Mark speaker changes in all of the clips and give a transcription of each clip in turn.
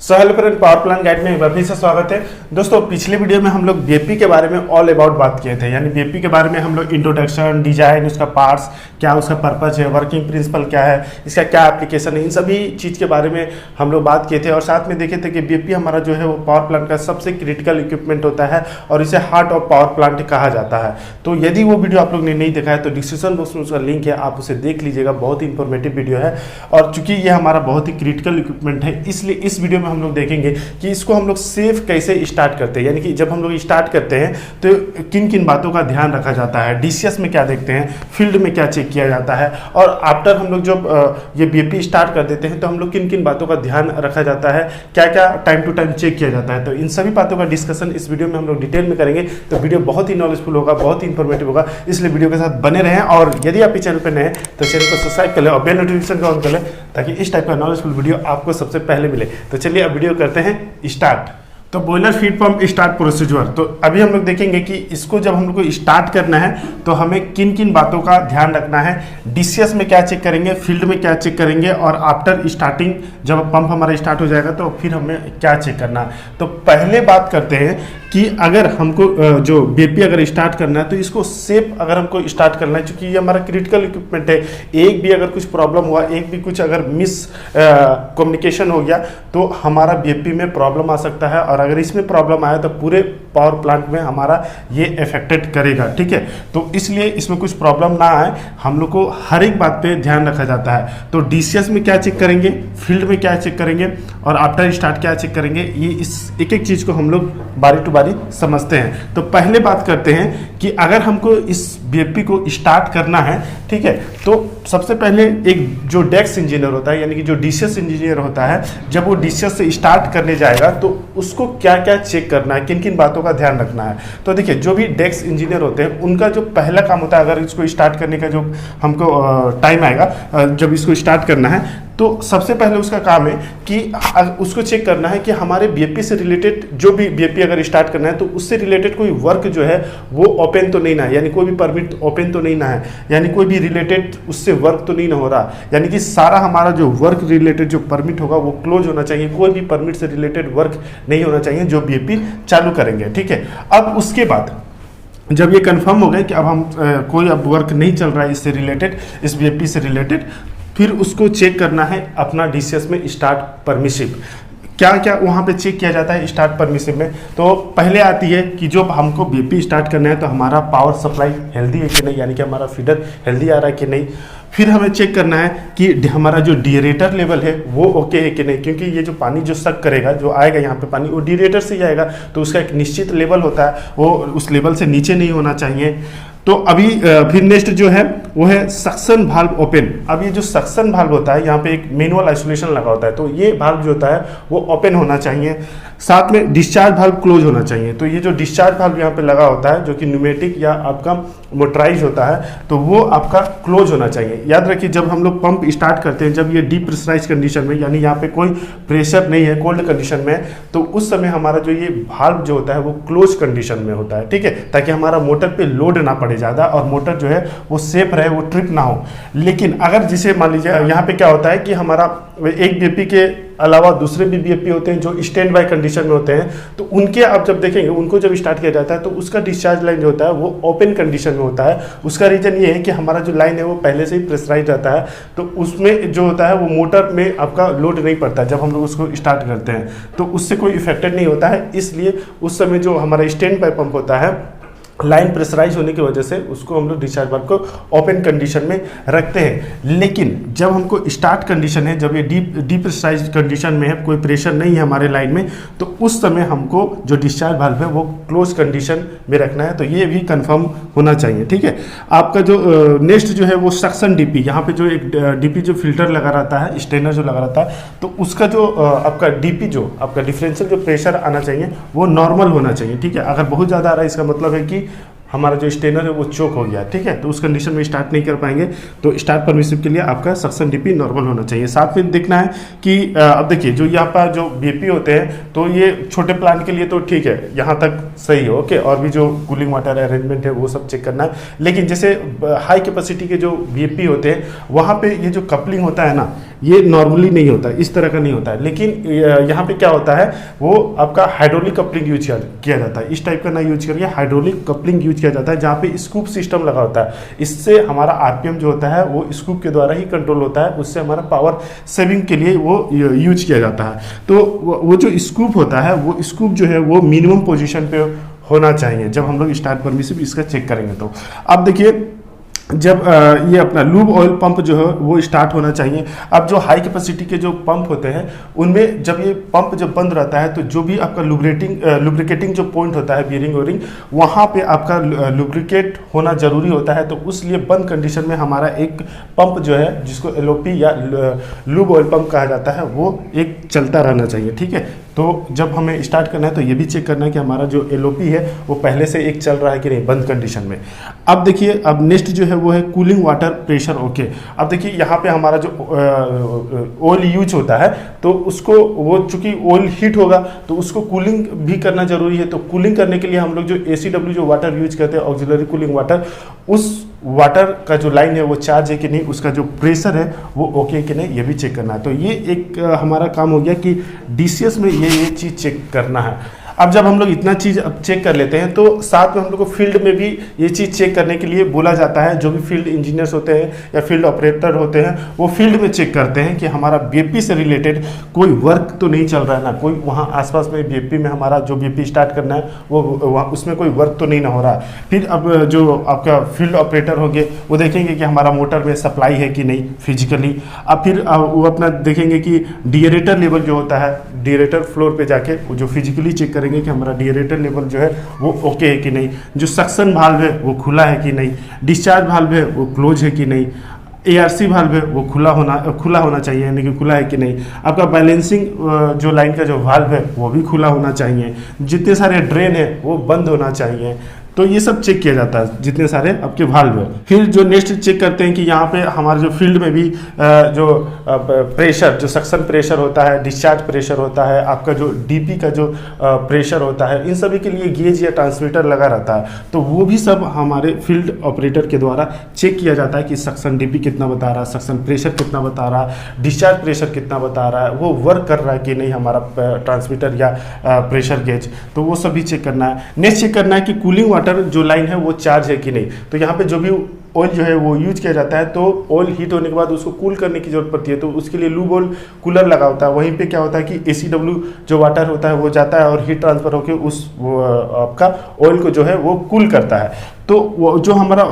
Speaker 1: Hello friend, power plant guide में एक बार फिर से स्वागत है। दोस्तों, पिछले वीडियो में हम लोग बीएपी के बारे में ऑल अबाउट बात किए थे, यानी बीएपी के बारे में हम लोग इंट्रोडक्शन, डिजाइन, उसका पार्ट्स क्या, उसका पर्पज है, वर्किंग प्रिंसिपल क्या है, इसका क्या एप्लीकेशन है, इन सभी चीज़ के बारे में हम लोग बात किए थे। और साथ में देखे थे कि बीएपी हमारा जो है वो पावर प्लांट का सबसे क्रिटिकल इक्विपमेंट होता है और इसे हार्ट ऑफ पावर प्लांट कहा जाता है। तो यदि वो वीडियो आप लोग ने नहीं देखा है तो डिस्क्रिप्शन बॉक्स में उसका लिंक है, आप उसे देख लीजिएगा। बहुत ही इंफॉर्मेटिव वीडियो है और चूंकि ये हमारा बहुत ही क्रिटिकल इक्विपमेंट है, इसलिए इस वीडियो में हम लोग देखेंगे कि इसको हम लोग सेफ कैसे स्टार्ट करते हैं। यानी कि जब हम लोग स्टार्ट करते हैं तो किन किन बातों का ध्यान रखा जाता है, डीसीएस में क्या देखते हैं, फील्ड में क्या चेक किया जाता है, और आफ्टर हम लोग जब ये बीएपी स्टार्ट कर देते हैं तो हम लोग किन किन बातों का ध्यान रखा जाता है, क्या क्या टाइम टू टाइम चेक किया जाता है। तो इन सभी बातों का डिस्कशन इस वीडियो में हम लोग डिटेल में करेंगे। तो वीडियो बहुत ही नॉलेजफुल होगा, बहुत ही इंफॉर्मेटिव होगा, इसलिए वीडियो के साथ बने रहें। और यदि आप इस चैनल पर नए हैं तो चैनल को सब्सक्राइब कर लें और बेल नोटिफिकेशन को ऑन कर लें ताकि इस टाइप का नॉलेजफुल वीडियो आपको सबसे पहले मिले। तो चलिए अब वीडियो करते हैं स्टार्ट। तो boiler feed pump start procedure, तो अभी हम लोग देखेंगे कि इसको जब हम लोग को स्टार्ट करना है तो हमें किन किन बातों का ध्यान रखना है, डीसीएस में क्या चेक करेंगे, फील्ड में क्या चेक करेंगे, और आफ्टर स्टार्टिंग जब पंप हमारा स्टार्ट हो जाएगा तो फिर हमें क्या चेक करना है। तो पहले बात करते हैं कि अगर हमको जो बीएपी अगर स्टार्ट करना है तो इसको सेफ अगर हमको स्टार्ट करना है, क्योंकि ये हमारा क्रिटिकल इक्विपमेंट है। एक भी अगर कुछ प्रॉब्लम हुआ, एक भी कुछ अगर मिस कम्युनिकेशन हो गया तो हमारा बीएपी में प्रॉब्लम आ सकता है, और अगर इसमें प्रॉब्लम आया तो पूरे पावर प्लांट में हमारा ये इफेक्टेड करेगा। ठीक है, तो इसलिए इसमें कुछ प्रॉब्लम ना आए, हम लोग को हर एक बात पे ध्यान रखा जाता है। तो डीसीएस में क्या चेक करेंगे, फील्ड में क्या चेक करेंगे, और आफ्टर स्टार्ट क्या चेक करेंगे, ये इस एक एक चीज़ को हम लोग बारी टू बारी समझते हैं। तो पहले बात करते हैं कि अगर हमको इस बीएपी को स्टार्ट करना है, ठीक है, तो सबसे पहले एक जो डेस्क इंजीनियर होता है, यानी कि जो डीसीएस इंजीनियर होता है, जब वो डीसीएस से स्टार्ट करने जाएगा तो उसको क्या क्या चेक करना है, किन किन बातों का ध्यान रखना है। तो देखिए, जो भी डेस्क इंजीनियर होते हैं उनका जो पहला काम होता है, अगर इसको स्टार्ट करने का जो हमको टाइम आएगा, जब इसको स्टार्ट करना है तो सबसे पहले उसका काम है कि उसको चेक करना है कि हमारे बीएपी से रिलेटेड, जो भी बीएपी अगर स्टार्ट करना है तो उससे रिलेटेड कोई वर्क जो है वो ओपन तो नहीं ना है, यानी कोई भी परमिट ओपन तो नहीं ना है, यानी कोई भी रिलेटेड उससे वर्क तो नहीं ना हो रहा, यानी कि सारा हमारा जो वर्क रिलेटेड जो परमिट होगा वो क्लोज होना चाहिए। कोई भी परमिट से रिलेटेड वर्क नहीं होना चाहिए जो बीएपी चालू करेंगे। ठीक है, अब उसके बाद जब ये कंफर्म हो गया कि अब हम कोई अब वर्क नहीं चल रहा है इससे रिलेटेड, इस बीएपी से रिलेटेड, फिर उसको चेक करना है अपना डीसीएस में स्टार्ट परमिसिव। क्या क्या वहाँ पे चेक किया जाता है स्टार्ट परमिसिव में। तो पहले आती है कि जो हमको बीएपी स्टार्ट करना है तो हमारा पावर सप्लाई हेल्दी है कि नहीं, यानी कि हमारा फीडर हेल्दी आ रहा है कि नहीं। फिर हमें चेक करना है कि हमारा जो डिएरेटर लेवल है वो ओके है कि नहीं, क्योंकि ये जो पानी जो सक करेगा, जो आएगा यहाँ पे पानी, वो डिएरेटर से ही आएगा, तो उसका एक निश्चित लेवल होता है, वो उस लेवल से नीचे नहीं होना चाहिए। तो अभी फिर नेक्स्ट जो है वो है सक्शन वाल्व ओपन। अब ये जो सक्शन वाल्व होता है, यहाँ पे एक मैनुअल आइसोलेशन लगा होता है, तो ये वाल्व जो होता है वो ओपन होना चाहिए। साथ में डिस्चार्ज वाल्व क्लोज होना चाहिए। तो ये जो डिस्चार्ज वाल्व यहाँ पे लगा होता है, जो कि न्यूमेटिक या आपका मोटराइज होता है, तो वो आपका क्लोज होना चाहिए। याद रखिए, जब हम लोग पंप स्टार्ट करते हैं, जब ये डीप्रेशराइज कंडीशन में, यानी यहाँ पे कोई प्रेशर नहीं है, कोल्ड कंडीशन में, तो उस समय हमारा जो ये वाल्व जो होता है वो क्लोज कंडीशन में होता है। ठीक है, ताकि हमारा मोटर पे लोड ना पड़े ज़्यादा और मोटर जो है वो सेफ रहे, वो ट्रिप ना हो। लेकिन अगर जिसे मान लीजिए यहाँ पे क्या होता है कि हमारा एक बीएपी के अलावा दूसरे भी बीएपी होते हैं जो स्टैंड बाय कंडीशन में होते हैं, तो उनके आप जब देखेंगे, उनको जब स्टार्ट किया जाता है तो उसका डिस्चार्ज लाइन जो होता है वो ओपन कंडीशन में होता है। उसका रीजन ये है कि हमारा जो लाइन है वो पहले से ही प्रेशराइज रहता है, तो उसमें जो होता है वो मोटर में आपका लोड नहीं पड़ता जब हम लोग उसको स्टार्ट करते हैं, तो उससे कोई इफेक्टेड नहीं होता है। इसलिए उस समय जो हमारा स्टैंड बाय पंप होता है, लाइन प्रेशराइज होने की वजह से उसको हम लोग डिस्चार्ज वाल्व को ओपन कंडीशन में रखते हैं। लेकिन जब हमको स्टार्ट कंडीशन है, जब ये डीप प्रेशराइज कंडीशन में है, कोई प्रेशर नहीं है हमारे लाइन में, तो उस समय हमको जो डिस्चार्ज वाल्व है वो क्लोज कंडीशन में रखना है। तो ये भी कंफर्म होना चाहिए। ठीक है, आपका जो नेक्स्ट जो है वो सक्शन डीपी, यहाँ पे जो एक डीपी जो फिल्टर लगा रहता है, स्ट्रेनर जो लगा रहता है, तो उसका जो आपका डीपी जो आपका डिफरेंशियल जो प्रेशर आना चाहिए वो नॉर्मल होना चाहिए। ठीक है, अगर बहुत ज़्यादा आ रहा है इसका मतलब है कि हमारा जो स्टेनर है वो चोक हो गया, ठीक है, तो उस कंडीशन में स्टार्ट नहीं कर पाएंगे। तो स्टार्ट परमिसिव के लिए आपका सक्शन डीपी नॉर्मल होना चाहिए। साथ में देखना है कि अब देखिए जो यहाँ पर जो बीपी होते हैं तो ये छोटे प्लांट के लिए तो ठीक है, यहाँ तक सही है, ओके, और भी जो कूलिंग वाटर अरेंजमेंट है वो सब चेक करना है। लेकिन जैसे हाई कैपेसिटी के जो बीपी होते हैं वहाँ पे ये जो कपलिंग होता है ना, ये नॉर्मली नहीं होता, इस तरह का नहीं होता है। लेकिन यहाँ पे क्या होता है, वो आपका हाइड्रोलिक कपलिंग यूज किया जाता है। इस टाइप का ना यूज करके हाइड्रोलिक कपलिंग यूज किया जाता है, जहाँ पे स्कूप सिस्टम लगा होता है। इससे हमारा आरपीएम जो होता है वो स्कूप के द्वारा ही कंट्रोल होता है, उससे हमारा पावर सेविंग के लिए वो यूज किया जाता है। तो वो जो स्कूप होता है, वो स्कूप जो है वो मिनिमम पोजीशन पे होना चाहिए जब हम लोग स्टार्ट परमिसिव इसका चेक करेंगे। तो अब देखिए जब ये अपना लूब ऑयल पंप जो है वो स्टार्ट होना चाहिए। अब जो हाई कैपेसिटी के जो पंप होते हैं उनमें जब ये पंप जब बंद रहता है तो जो भी आपका लुब्रिकेटिंग जो पॉइंट होता है, बियरिंग वेयरिंग, वहाँ पे आपका लुब्रिकेट होना जरूरी होता है। तो उसलिए बंद कंडीशन में हमारा एक पंप जो है जिसको एलओपी या लूब ऑयल पंप कहा जाता है वो एक चलता रहना चाहिए, ठीक है। तो जब हमें स्टार्ट करना है तो ये भी चेक करना है कि हमारा जो एलओपी है वो पहले से एक चल रहा है कि नहीं बंद कंडीशन में। अब देखिए अब नेक्स्ट जो है वो है कूलिंग वाटर प्रेशर, ओके। अब देखिए यहाँ पे हमारा जो ऑयल यूज होता है तो उसको वो चूंकि ऑयल हीट होगा तो उसको कूलिंग भी करना जरूरी है। तो कूलिंग करने के लिए हम लोग जो ACW जो वाटर यूज करते हैं, ऑक्सिलरी कूलिंग वाटर, उस वाटर का जो लाइन है वो चार्ज है कि नहीं, उसका जो प्रेशर है वो ओके कि नहीं, ये भी चेक करना है। तो ये एक हमारा काम हो गया कि DCS में ये चीज़ चेक करना है। अब जब हम लोग इतना चीज़ अब चेक कर लेते हैं तो साथ में हम लोग को फील्ड में भी ये चीज़ चेक करने के लिए बोला जाता है। जो भी फील्ड इंजीनियर्स होते हैं या फील्ड ऑपरेटर होते हैं वो फील्ड में चेक करते हैं कि हमारा बीएपी से रिलेटेड कोई वर्क तो नहीं चल रहा है ना, कोई वहाँ आसपास में बीएपी में हमारा जो बीएपी स्टार्ट करना है वो वहाँ उसमें कोई वर्क तो नहीं ना हो रहा है। फिर अब जो आपका फील्ड ऑपरेटर होंगे वो देखेंगे कि हमारा मोटर में सप्लाई है कि नहीं फिजिकली। अब फिर वो अपना देखेंगे कि डीएरेटर लेवल जो होता है, डीएरेटर फ्लोर पे जाके वो जो फिजिकली चेक करेंगे कि हमारा डीएरेटर लेवल जो है वो ओके है कि नहीं, जो सक्शन वाल्व है वो खुला है कि नहीं, डिस्चार्ज वाल्व है वो क्लोज है कि नहीं, ARC वाल्व है वो खुला होना चाहिए, यानी कि खुला है कि नहीं, आपका बैलेंसिंग जो लाइन का जो वाल्व है वो भी खुला होना चाहिए, जितने सारे ड्रेन है वो बंद होना चाहिए। तो ये सब चेक किया जाता है जितने सारे आपके वाल्व है। फिर जो नेक्स्ट चेक करते हैं कि यहाँ पे हमारे जो फील्ड में भी जो प्रेशर, जो सक्शन प्रेशर होता है, डिस्चार्ज प्रेशर होता है, आपका जो डीपी का जो प्रेशर होता है, इन सभी के लिए गेज या ट्रांसमीटर लगा रहता है। तो वो भी सब हमारे फील्ड ऑपरेटर के द्वारा चेक किया जाता है कि सक्शन डीपी कितना बता रहा है, सक्शन प्रेशर कितना बता रहा है, डिस्चार्ज प्रेशर कितना बता रहा है, वो वर्क कर रहा है कि नहीं हमारा ट्रांसमीटर या प्रेशर गेज। तो वो सभी चेक करना है। नेक्स्ट चेक करना है कि कूलिंग जो लाइन है वो चार्ज है कि नहीं। तो यहाँ पे जो भी ऑयल जो है वो यूज किया जाता है तो ऑयल हीट होने के बाद उसको कूल करने की जरूरत पड़ती है, तो उसके लिए लूब ऑयल कूलर लगा होता है। वहीं पे क्या होता है कि ACW जो वाटर होता है वो जाता है और हीट ट्रांसफर होकर उस आपका ऑयल को जो है वो कूल करता है। तो वो जो हमारा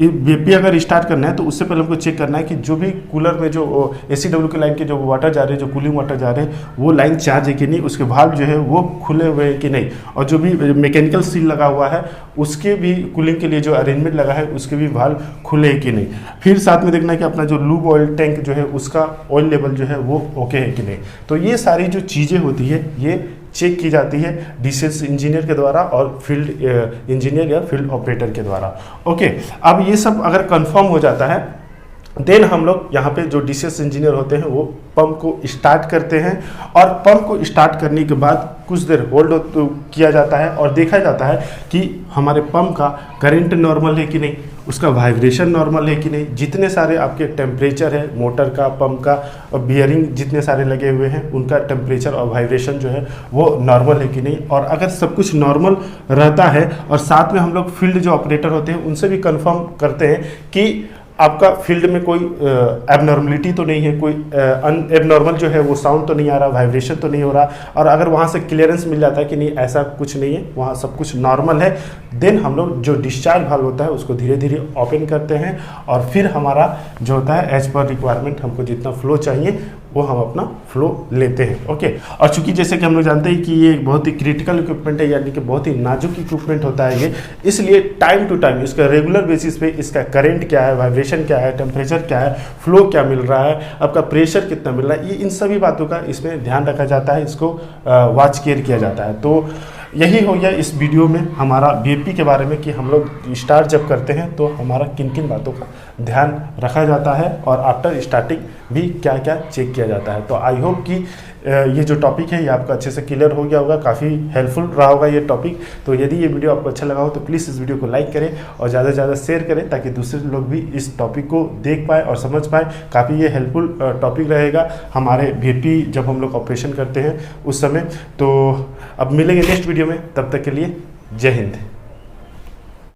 Speaker 1: बीपी अगर स्टार्ट करना है तो उससे पहले हमको चेक करना है कि जो भी कूलर में जो ACW के लाइन के जो वाटर जा रहे हैं, जो कूलिंग वाटर जा रहे हैं, वो लाइन चार्ज है कि नहीं, उसके वाल्व जो है वो खुले हुए हैं कि नहीं, और जो भी मैकेनिकल सील लगा हुआ है उसके भी कूलिंग के लिए जो अरेंजमेंट लगा है उसके भी वाल्व खुले हैं कि नहीं। फिर साथ में देखना है कि अपना जो लूब ऑयल टैंक जो है उसका ऑयल लेवल जो है वो ओके है कि नहीं। तो ये सारी जो चीज़ें होती है ये चेक की जाती है DCS इंजीनियर के द्वारा और फील्ड इंजीनियर या फील्ड ऑपरेटर के द्वारा, ओके। अब ये सब अगर कंफर्म हो जाता है देन हम लोग यहाँ पे जो DCS इंजीनियर होते हैं वो पंप को स्टार्ट करते हैं, और पंप को स्टार्ट करने के बाद कुछ देर होल्ड किया जाता है और देखा जाता है कि हमारे पंप का करंट नॉर्मल है कि नहीं, उसका वाइब्रेशन नॉर्मल है कि नहीं, जितने सारे आपके टेम्परेचर है मोटर का, पंप का और बियरिंग जितने सारे लगे हुए हैं उनका टेम्परेचर और वाइब्रेशन जो है वो नॉर्मल है कि नहीं। और अगर सब कुछ नॉर्मल रहता है और साथ में हम लोग फील्ड जो ऑपरेटर होते हैं उनसे भी कंफर्म करते हैं कि आपका फील्ड में कोई एबनॉर्मलिटी तो नहीं है, कोई एबनॉर्मल जो है वो साउंड तो नहीं आ रहा, वाइब्रेशन तो नहीं हो रहा, और अगर वहाँ से क्लियरेंस मिल जाता है कि नहीं ऐसा कुछ नहीं है, वहाँ सब कुछ नॉर्मल है, देन हम लोग जो डिस्चार्ज वाल्व होता है उसको धीरे धीरे ओपन करते हैं और फिर हमारा जो होता है एज पर रिक्वायरमेंट हमको जितना फ्लो चाहिए वो हम अपना फ्लो लेते हैं, ओके। और चूंकि जैसे कि हम लोग जानते हैं कि ये बहुत ही क्रिटिकल इक्विपमेंट है, यानी कि बहुत ही नाजुक इक्विपमेंट होता है ये, इसलिए टाइम टू टाइम इसका रेगुलर बेसिस पे इसका करंट क्या है, वाइब्रेशन क्या है, टेम्परेचर क्या है, फ्लो क्या मिल रहा है, आपका प्रेशर कितना मिल रहा है, ये इन सभी बातों का इसमें ध्यान रखा जाता है, इसको वॉच केयर किया जाता है। तो यही हो गया इस वीडियो में हमारा वीएपी के बारे में कि हम लोग स्टार्ट जब करते हैं तो हमारा किन किन बातों का ध्यान रखा जाता है और आफ्टर स्टार्टिंग भी क्या क्या चेक किया जाता है। तो आई होप कि ये जो टॉपिक है ये आपका अच्छे से क्लियर हो गया होगा, काफ़ी हेल्पफुल रहा होगा ये टॉपिक। तो यदि ये वीडियो आपको अच्छा लगा हो तो प्लीज़ इस वीडियो को लाइक करें और ज़्यादा से ज़्यादा शेयर करें ताकि दूसरे लोग भी इस टॉपिक को देख पाए और समझ पाए। काफ़ी ये हेल्पफुल टॉपिक रहेगा हमारे वीपी जब हम लोग ऑपरेशन करते हैं उस समय। तो अब मिलेंगे नेक्स्ट वीडियो में, तब तक के लिए जय हिंद।